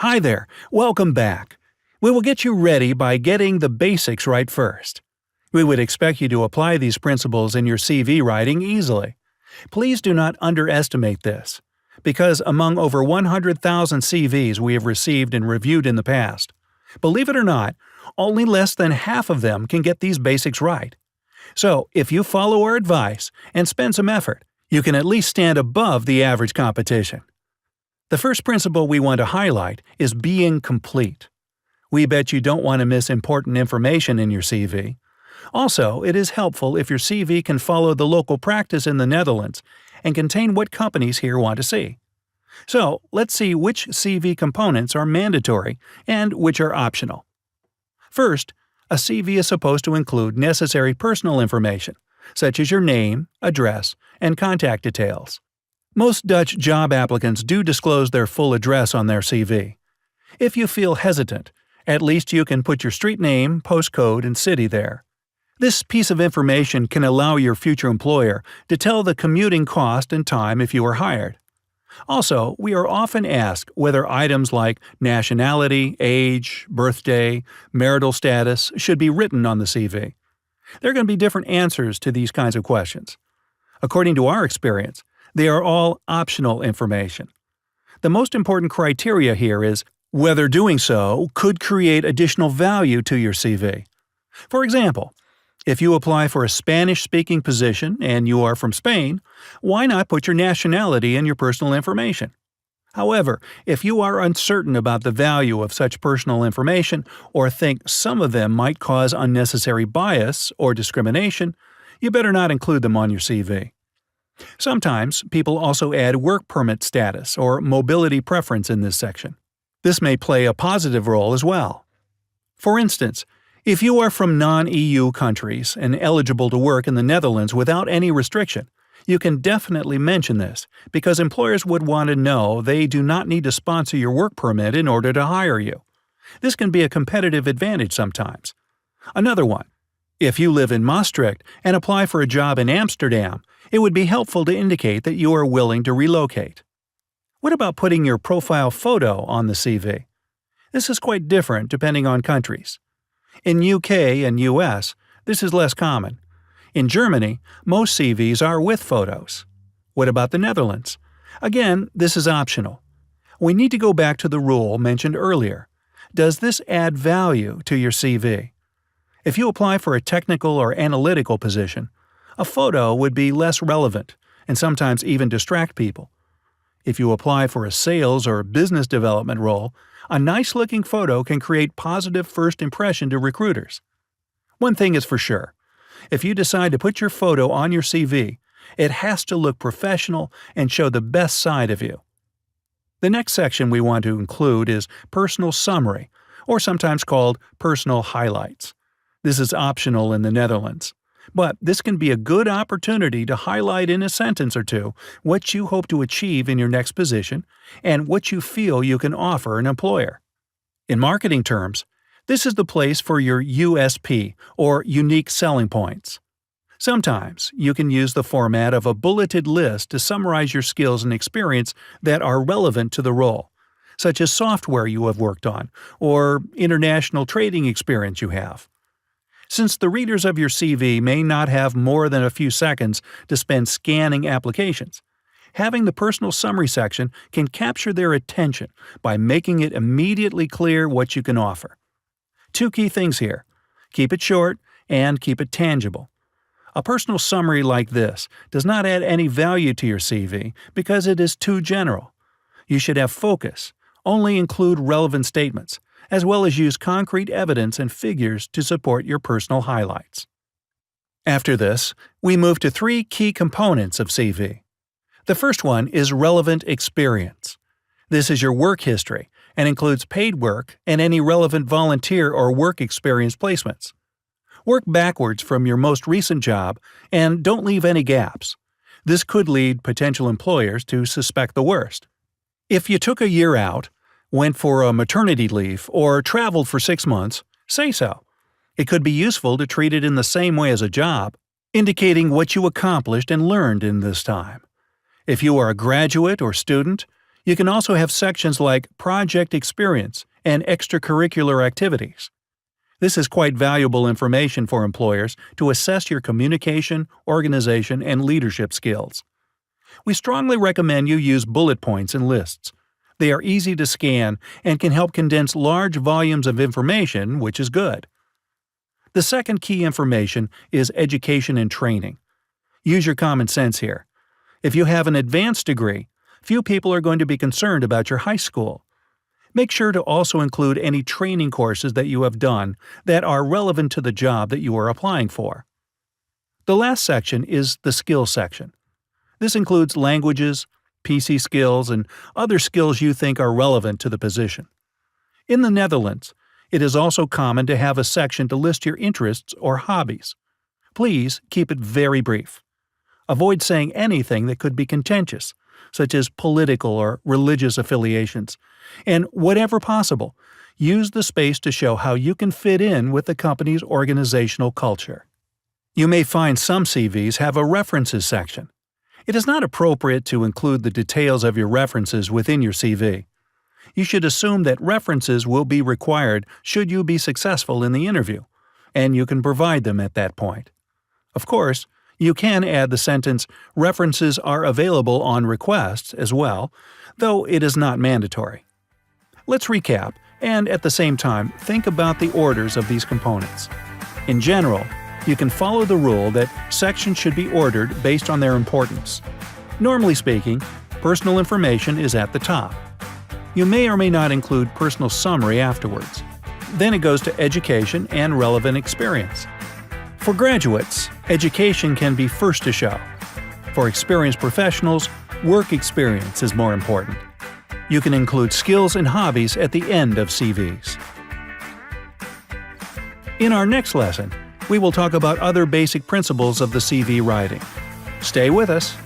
Hi there, welcome back. We will get you ready by getting the basics right first. We would expect you to apply these principles in your CV writing easily. Please do not underestimate this, because among over 100,000 CVs we have received and reviewed in the past, believe it or not, only less than half of them can get these basics right. So, if you follow our advice and spend some effort, you can at least stand above the average competition. The first principle we want to highlight is being complete. We bet you don't want to miss important information in your CV. Also, it is helpful if your CV can follow the local practice in the Netherlands and contain what companies here want to see. So, let's see which CV components are mandatory and which are optional. First, a CV is supposed to include necessary personal information, such as your name, address, and contact details. Most Dutch job applicants do disclose their full address on their CV. If you feel hesitant, at least you can put your street name, postcode, and city there. This piece of information can allow your future employer to tell the commuting cost and time if you are hired. Also, we are often asked whether items like nationality, age, birthday, marital status should be written on the CV. There are going to be different answers to these kinds of questions. According to our experience, they are all optional information. The most important criteria here is whether doing so could create additional value to your CV. For example, if you apply for a Spanish-speaking position and you are from Spain, why not put your nationality in your personal information? However, if you are uncertain about the value of such personal information or think some of them might cause unnecessary bias or discrimination, you better not include them on your CV. Sometimes people also add work permit status or mobility preference in this section. This may play a positive role as well. For instance, if you are from non-EU countries and eligible to work in the Netherlands without any restriction, you can definitely mention this because employers would want to know they do not need to sponsor your work permit in order to hire you. This can be a competitive advantage sometimes. Another one. If you live in Maastricht and apply for a job in Amsterdam, it would be helpful to indicate that you are willing to relocate. What about putting your profile photo on the CV? This is quite different depending on countries. In UK and US, this is less common. In Germany, most CVs are with photos. What about the Netherlands? Again, this is optional. We need to go back to the rule mentioned earlier. Does this add value to your CV? If you apply for a technical or analytical position, a photo would be less relevant and sometimes even distract people. If you apply for a sales or business development role, a nice-looking photo can create positive first impression to recruiters. One thing is for sure. If you decide to put your photo on your CV, it has to look professional and show the best side of you. The next section we want to include is personal summary, or sometimes called personal highlights. This is optional in the Netherlands, but this can be a good opportunity to highlight in a sentence or two what you hope to achieve in your next position and what you feel you can offer an employer. In marketing terms, this is the place for your USP, or unique selling points. Sometimes you can use the format of a bulleted list to summarize your skills and experience that are relevant to the role, such as software you have worked on or international trading experience you have. Since the readers of your CV may not have more than a few seconds to spend scanning applications, having the personal summary section can capture their attention by making it immediately clear what you can offer. Two key things here: keep it short and keep it tangible. A personal summary like this does not add any value to your CV because it is too general. You should have focus, only include relevant statements, as well as use concrete evidence and figures to support your personal highlights. After this, we move to three key components of CV. The first one is relevant experience. This is your work history and includes paid work and any relevant volunteer or work experience placements. Work backwards from your most recent job and don't leave any gaps. This could lead potential employers to suspect the worst. If you took a year out, went for a maternity leave, or traveled for 6 months, say so. It could be useful to treat it in the same way as a job, indicating what you accomplished and learned in this time. If you are a graduate or student, You can also have sections like project experience and extracurricular activities. This is quite valuable information for employers to assess your communication, organization, and leadership skills. We strongly recommend you use bullet points and lists. They are easy to scan and can help condense large volumes of information, which is good. The second key information is education and training. Use your common sense here. If you have an advanced degree, few people are going to be concerned about your high school. Make sure to also include any training courses that you have done that are relevant to the job that you are applying for. The last section is the skills section. This includes languages, PC skills, and other skills you think are relevant to the position. In the Netherlands, it is also common to have a section to list your interests or hobbies. Please keep it very brief. Avoid saying anything that could be contentious, such as political or religious affiliations, and whatever possible, use the space to show how you can fit in with the company's organizational culture. You may find some CVs have a references section. It is not appropriate to include the details of your references within your CV. You should assume that references will be required should you be successful in the interview, and you can provide them at that point. Of course, you can add the sentence, "References are available on request" as well, though it is not mandatory. Let's recap, and at the same time, think about the orders of these components. In general, you can follow the rule that sections should be ordered based on their importance. Normally speaking, personal information is at the top. You may or may not include personal summary afterwards. Then it goes to education and relevant experience. For graduates, education can be first to show. For experienced professionals, work experience is more important. You can include skills and hobbies at the end of CVs. In our next lesson, we will talk about other basic principles of the CV writing. Stay with us.